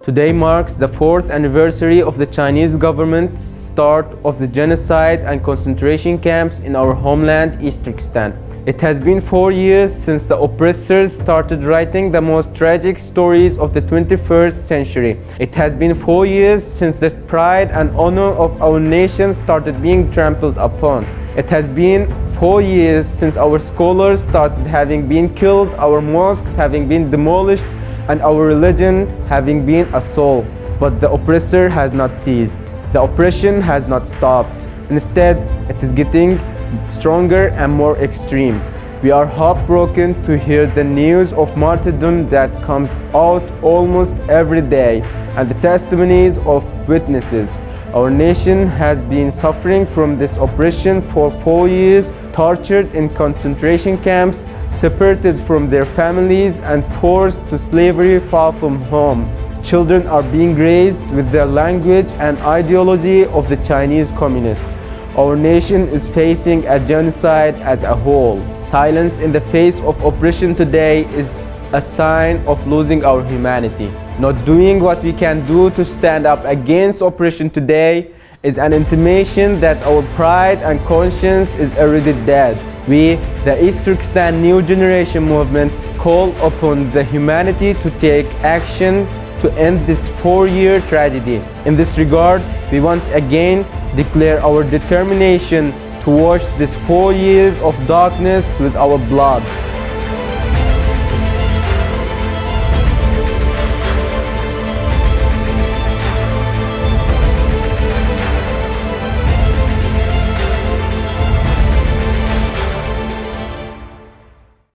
Today marks the 4th anniversary of the Chinese government's start of the genocide and concentration camps in our homeland, East Turkestan. It has been 4 years since the oppressors started writing the most tragic stories of the 21st century. It has been 4 years since the pride and honor of our nation started being trampled upon. It has been 4 years since our scholars started having been killed, our mosques having been demolished, and our religion having been assaulted. But the oppressor has not ceased. The oppression has not stopped. Instead, it is getting stronger and more extreme. We are heartbroken to hear the news of martyrdom that comes out almost every day and the testimonies of witnesses. Our nation has been suffering from this oppression for 4 years, tortured in concentration camps, separated from their families and forced to slavery far from home. Children are being raised with the language and ideology of the Chinese communists. Our nation is facing a genocide as a whole. Silence in the face of oppression today is a sign of losing our humanity. Not doing what we can do to stand up against oppression today is an intimation that our pride and conscience is already dead. We, the East Turkestan New Generation Movement, call upon the humanity to take action to end this 4-year tragedy. In this regard, we once again declare our determination to wash these 4 years of darkness with our blood.